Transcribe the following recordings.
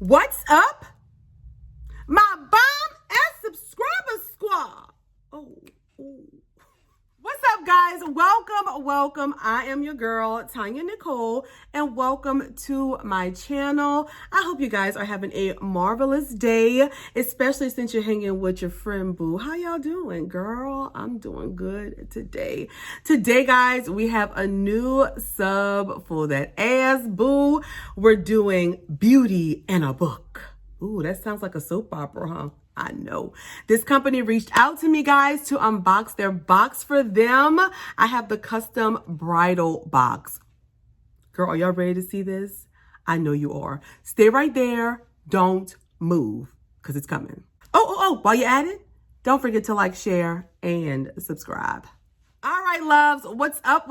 What's up, my bomb and subscriber squad? Oh. What's up, guys? Welcome. I am your girl, Tonyanicole, and welcome to my channel. I hope you guys are having a marvelous day, especially since you're hanging with your friend Boo. How y'all doing, girl? I'm doing good today. Today, guys, we have a new sub for that ass, Boo. We're doing Beauty in a Book. Ooh, that sounds like a soap opera, huh? I know. This company reached out to me, guys, to unbox their box for them. I have the custom bridal box. Girl, are y'all ready to see this? I know you are. Stay right there. Don't move, because it's coming. Oh, while you're at it, don't forget to like, share, and subscribe. All right, loves, what's up?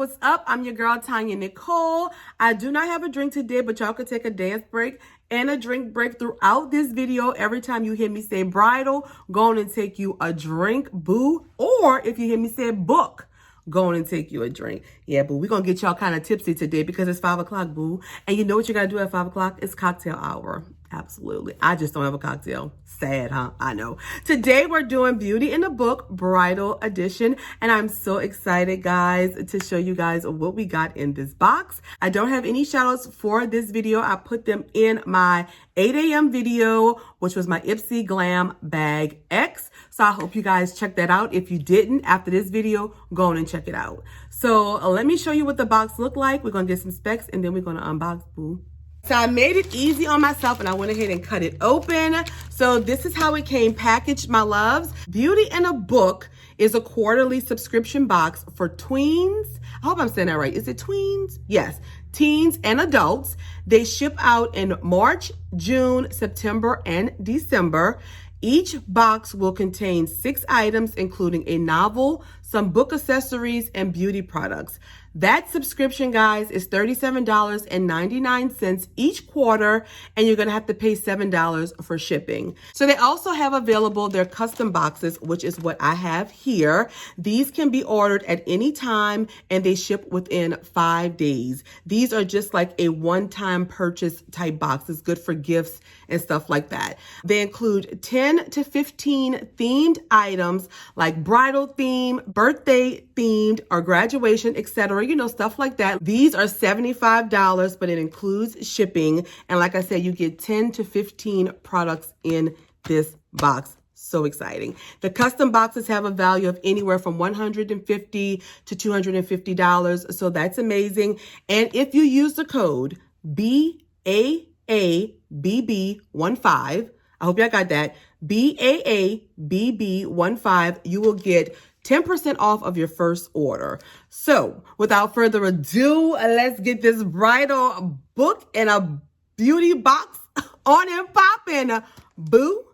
I'm your girl, Tonyanicole. I do not have a drink today, but y'all could take a dance break and a drink break throughout this video. Every time you hear me say bridal, go on and take you a drink, boo. Or if you hear me say book, go on and take you a drink. Yeah, boo, we're going to get y'all kind of tipsy today because it's 5 o'clock, boo. And you know what you got to do at 5 o'clock? It's cocktail hour. Absolutely. I just don't have a cocktail. Sad, huh? I know. Today we're doing Beauty in a Book Bridal Edition, and I'm so excited, guys, to show you guys what we got in this box. I don't have any shout outs for this video. I put them in my 8 a.m. video, which was my Ipsy Glam Bag X. So I hope you guys check that out. If you didn't, after this video, go on and check it out. So let me show you what the box looked like. We're going to get some specs, and then we're going to unbox, boo. So I made it easy on myself and I went ahead and cut it open. So this is how it came packaged, my loves. Beauty in a Book is a quarterly subscription box for tweens. I hope I'm saying that right. Is it tweens? Yes, teens and adults. They ship out in March, June, September, and December. Each box will contain 6 items, including a novel, some book accessories, and beauty products. That subscription, guys, is $37.99 each quarter, and you're going to have to pay $7 for shipping. So they also have available their custom boxes, which is what I have here. These can be ordered at any time, and they ship within 5 days. These are just like a one-time purchase type boxes, good for gifts and stuff like that. They include 10 to 15 themed items like bridal theme, birthday themed, or graduation, etc. You know, stuff like that. These are $75, but it includes shipping. And like I said, you get 10 to 15 products in this box. So exciting. The custom boxes have a value of anywhere from $150 to $250. So that's amazing. And if you use the code BAABB15, I hope y'all got that, BAABB15, you will get 10% off of your first order. So without further ado, let's get this bridal book and a beauty box on and popping, boo.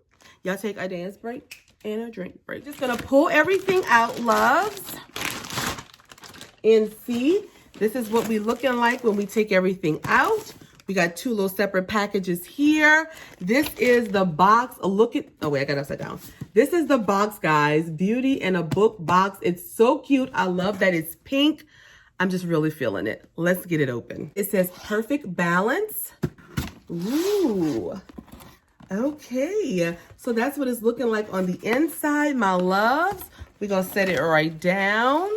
Y'all take a dance break and a drink break. Just gonna pull everything out, loves, and see. This is what we looking like when we take everything out. We got 2 little separate packages here. This is the box. Look at, oh wait, I got it upside down. This is the box, guys. Beauty in a Book box. It's so cute. I love that it's pink. I'm just really feeling it. Let's get it open. It says Perfect Balance. Ooh. Okay. So that's what it's looking like on the inside, my loves. We're going to set it right down.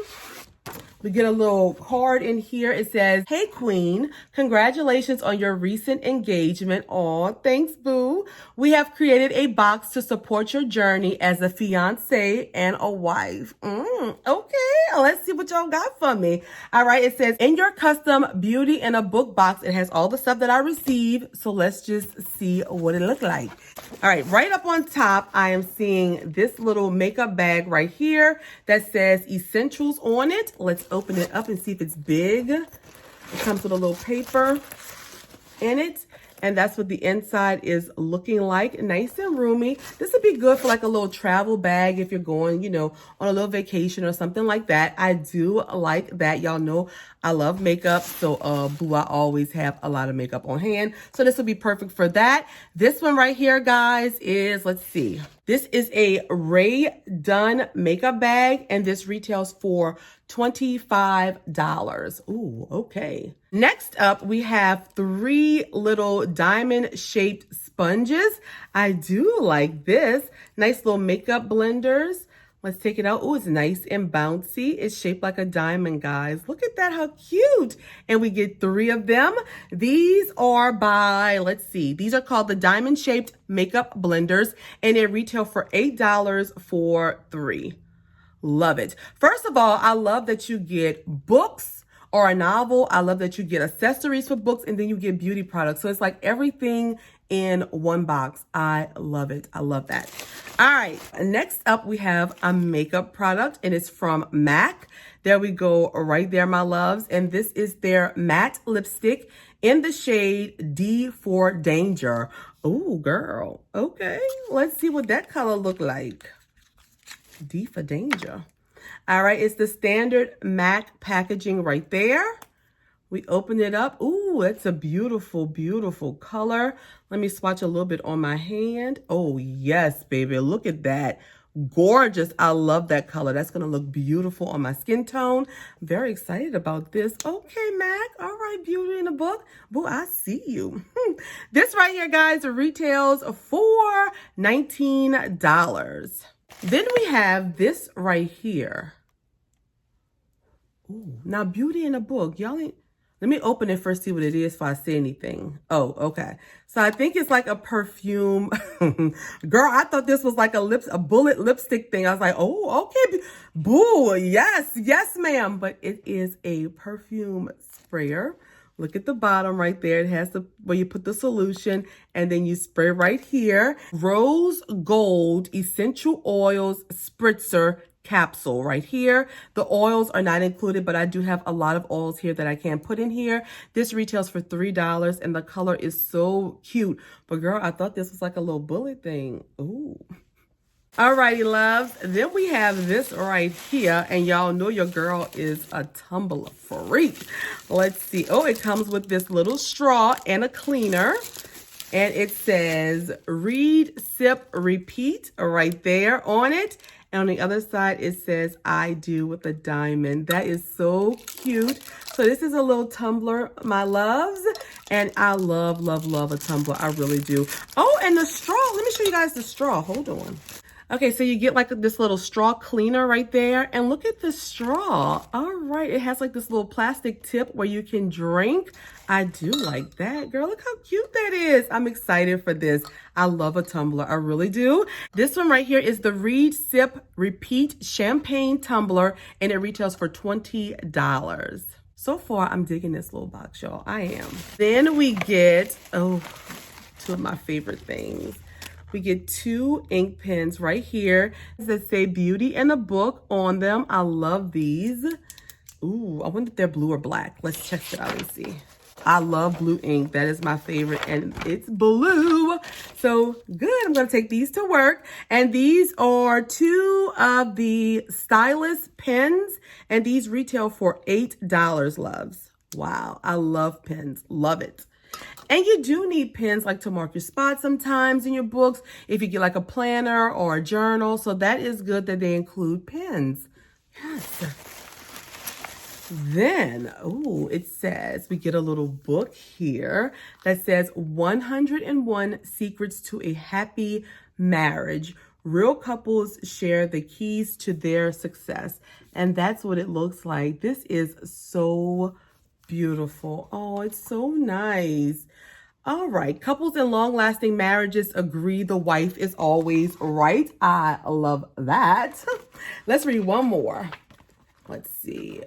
We get a little card in here. It says, "Hey Queen, congratulations on your recent engagement." Aw, thanks, boo. "We have created a box to support your journey as a fiance and a wife." Okay, let's see what y'all got for me. All right, it says, "In your custom Beauty in a Book box," it has all the stuff that I receive. So let's just see what it looks like. All right, right up on top, I am seeing this little makeup bag right here that says Essentials on it. Let's open it up and see if it's big. It comes with a little paper in it, and that's what the inside is looking like. Nice and roomy. This would be good for like a little travel bag if you're going, you know, on a little vacation or something like that. I do like that. Y'all know I love makeup, so boo, I always have a lot of makeup on hand. So this would be perfect for that. This one right here, guys, is, let's see. This is a Ray Dunn makeup bag, and this retails for $25. Ooh, okay. Next up, we have 3 little diamond-shaped sponges. I do like this. Nice little makeup blenders. Let's take it out. Oh, it's nice and bouncy. It's shaped like a diamond, guys. Look at that, how cute. And we get 3 of them. These are by, let's see, these are called the diamond shaped makeup blenders, and they retail for $8 for 3. Love it. First of all, I love that you get books or a novel. I love that you get accessories for books, and then you get beauty products. So it's like everything in one box. I love it. I love that. All right. Next up, we have a makeup product, and it's from MAC. There we go right there, my loves. And this is their matte lipstick in the shade D for Danger. Oh, girl. Okay. Let's see what that color look like. D for Danger. All right. It's the standard MAC packaging right there. We open it up. Ooh, it's a beautiful, beautiful color. Let me swatch a little bit on my hand. Oh, yes, baby. Look at that. Gorgeous. I love that color. That's going to look beautiful on my skin tone. Very excited about this. Okay, MAC. All right, Beauty in the Book. Boo, I see you. This right here, guys, retails for $19. Then we have this right here. Ooh, now Beauty in the Book. Y'all ain't... Let me open it first, see what it is if I say anything. Oh, okay. So I think it's like a perfume. Girl, I thought this was like a bullet lipstick thing. I was like, oh, okay. Boo, yes, yes, ma'am. But it is a perfume sprayer. Look at the bottom right there. It has where you put the solution, and then you spray right here. Rose Gold Essential Oils Spritzer capsule right here. The oils are not included, but I do have a lot of oils here that I can put in here. This retails for $3, and the color is so cute. But girl, I thought this was like a little bullet thing. Ooh. Alrighty, loves. Then we have this right here, and y'all know your girl is a Tumbler freak. Let's see. Oh, it comes with this little straw and a cleaner. And it says read, sip, repeat right there on it. And on the other side, it says, I do with a diamond. That is so cute. So this is a little tumbler, my loves. And I love, love, love a tumbler. I really do. Oh, and the straw. Let me show you guys the straw. Hold on. Okay, so you get like this little straw cleaner right there. And look at the straw. All right. It has like this little plastic tip where you can drink. I do like that. Girl, look how cute that is. I'm excited for this. I love a tumbler. I really do. This one right here is the Read, Sip, Repeat Champagne Tumbler, and it retails for $20. So far, I'm digging this little box, y'all. I am. Then we get, oh, 2 of my favorite things. We get 2 ink pens right here that say Beauty in a Book on them. I love these. Ooh, I wonder if they're blue or black. Let's check it out and see. I love blue ink. That is my favorite, and it's blue. So good. I'm going to take these to work. And these are 2 of the stylus pens, and these retail for $8, loves. Wow. I love pens. Love it. And you do need pens like to mark your spots sometimes in your books if you get like a planner or a journal. So that is good that they include pens. Yes. Then, oh, it says we get a little book here that says 101 Secrets to a Happy Marriage. Real couples share the keys to their success. And that's what it looks like. This is so beautiful. Oh, it's so nice. All right. Couples in long-lasting marriages agree the wife is always right. I love that. Let's read one more. Let's see.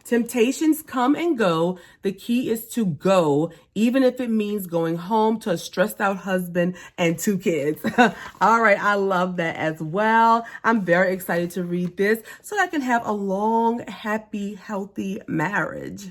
Temptations come and go. The key is to go, even if it means going home to a stressed out husband and 2 kids. All right. I love that as well. I'm very excited to read this so I can have a long, happy, healthy marriage.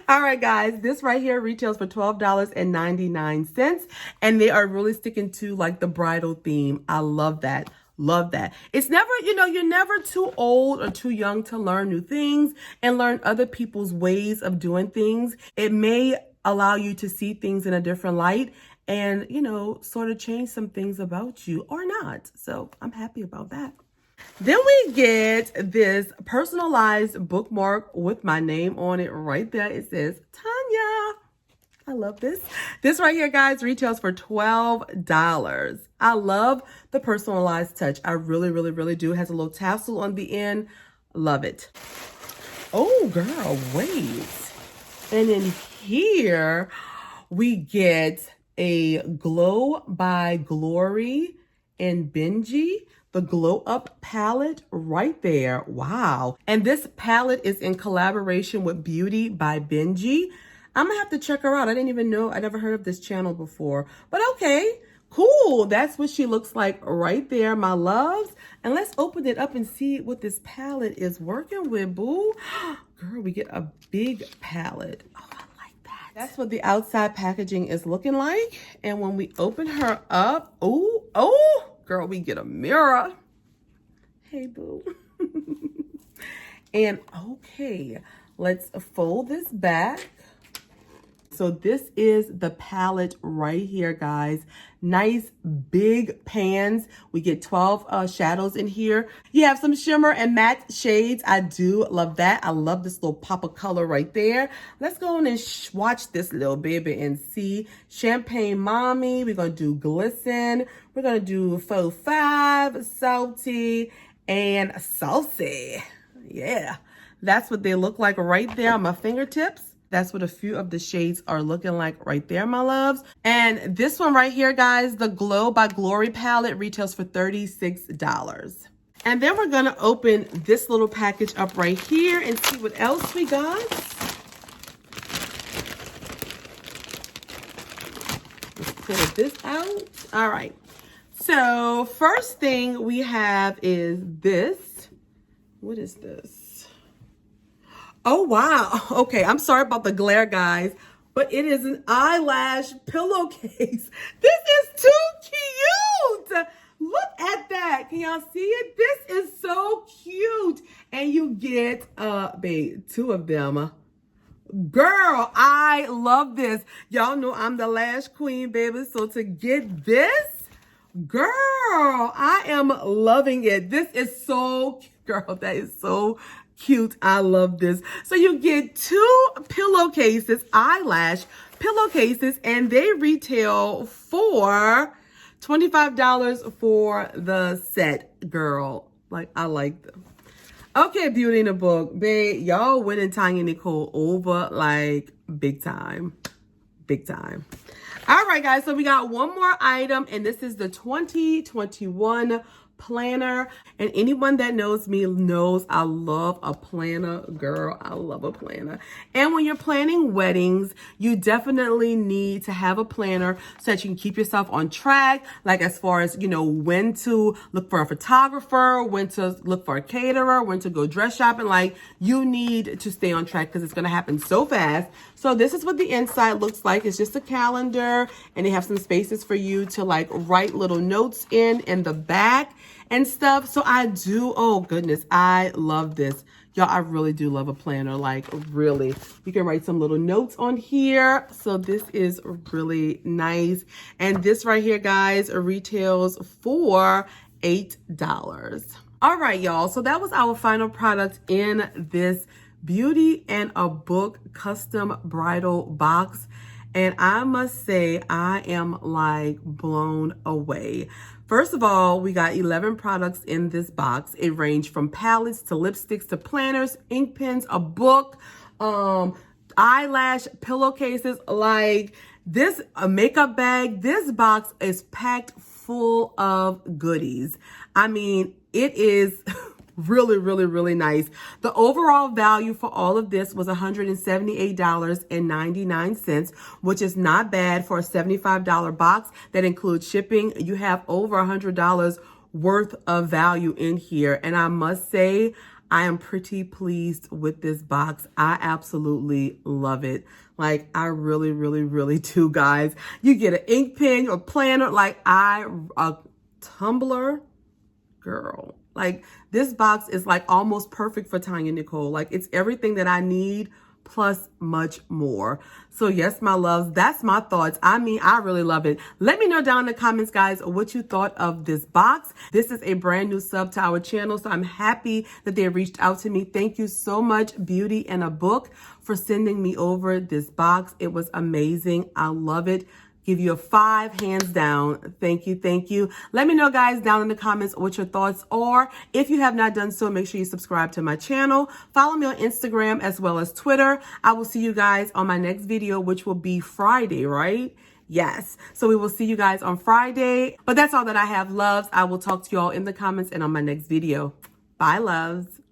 All right, guys, this right here retails for $12.99, and they are really sticking to like the bridal theme. I love that. Love that. It's never, you're never too old or too young to learn new things and learn other people's ways of doing things. It may allow you to see things in a different light and, sort of change some things about you or not. So I'm happy about that. Then we get this personalized bookmark with my name on it right there. It says Tonya. I love this. This right here, guys, retails for $12. I love the personalized touch. I really, really, really do. It has a little tassel on the end. Love it. Oh, girl, wait. And in here, we get a Glow by Glory and Benji. The Glow Up palette right there. Wow. And this palette is in collaboration with Beauty by Benji. I'm gonna have to check her out. I didn't even know, I never heard of this channel before. But okay, cool. That's what she looks like right there, my loves. And let's open it up and see what this palette is working with, boo. Girl, we get a big palette. Oh, I like that. That's what the outside packaging is looking like. And when we open her up, oh, girl, we get a mirror. Hey, boo. And okay, let's fold this back. So this is the palette right here, guys. Nice big pans. We get 12 shadows in here. You have some shimmer and matte shades. I do love that. I love this little pop of color right there. Let's go on and swatch this little baby and see. Champagne Mommy. We're going to do Glisten. We're going to do Faux 5, Salty, and Saucy. Yeah, that's what they look like right there on my fingertips. That's what a few of the shades are looking like right there, my loves. And this one right here, guys, the Glow by Glory palette retails for $36. And then we're gonna open this little package up right here and see what else we got. Let's pull this out. All right. So first thing we have is this. What is this? Oh, wow. Okay, I'm sorry about the glare, guys, but it is an eyelash pillowcase. This is too cute. Look at that. Can y'all see it? This is so cute. And you get, babe, 2 of them. Girl, I love this. Y'all know I'm the lash queen, baby. So to get this, girl, I am loving it. This is so, girl, that is so cute. I love this. So you get 2 pillowcases, eyelash pillowcases, and they retail for $25 for the set, girl. Like, I like them. Okay, Beauty in the Book. Babe, y'all winning Tonyanicole over like big time. Big time. All right, guys. So we got one more item, and this is the 2021 planner. And anyone that knows me knows I love a planner, girl. I love a planner. And when you're planning weddings, you definitely need to have a planner so that you can keep yourself on track, like as far as, you know, when to look for a photographer, when to look for a caterer, when to go dress shopping. Like, you need to stay on track because it's going to happen so fast. So this is what the inside looks like. It's just a calendar, and they have some spaces for you to like write little notes in the back and stuff. So I do, oh goodness, I love this. Y'all, I really do love a planner, like really. You can write some little notes on here. So this is really nice. And this right here, guys, retails for $8. All right, y'all. So that was our final product in this Beauty and a Book custom bridal box. And I must say, I am like blown away. First of all, we got 11 products in this box. It ranged from palettes to lipsticks to planners, ink pens, a book, eyelash pillowcases, like this, a makeup bag. This box is packed full of goodies. I mean, it is really, really, really nice. The overall value for all of this was $178.99, which is not bad for a $75 box that includes shipping. You have over $100 worth of value in here. And I must say, I am pretty pleased with this box. I absolutely love it. Like, I really, really, really do, guys. You get an ink pen, a planner, like a tumbler, girl. Like, this box is like almost perfect for Tonyanicole. Like, it's everything that I need plus much more. So yes, my loves, that's my thoughts. I mean, I really love it. Let me know down in the comments, guys, what you thought of this box. This is a brand new sub to our channel, so I'm happy that they reached out to me. Thank you so much, Beauty and a Book, for sending me over this box. It was amazing. I love it. Give you a 5 hands down. Thank you. Thank you. Let me know, guys, down in the comments what your thoughts are. If you have not done so, make sure you subscribe to my channel. Follow me on Instagram as well as Twitter. I will see you guys on my next video, which will be Friday, right? Yes. So we will see you guys on Friday. But that's all that I have, loves. I will talk to you all in the comments and on my next video. Bye, loves.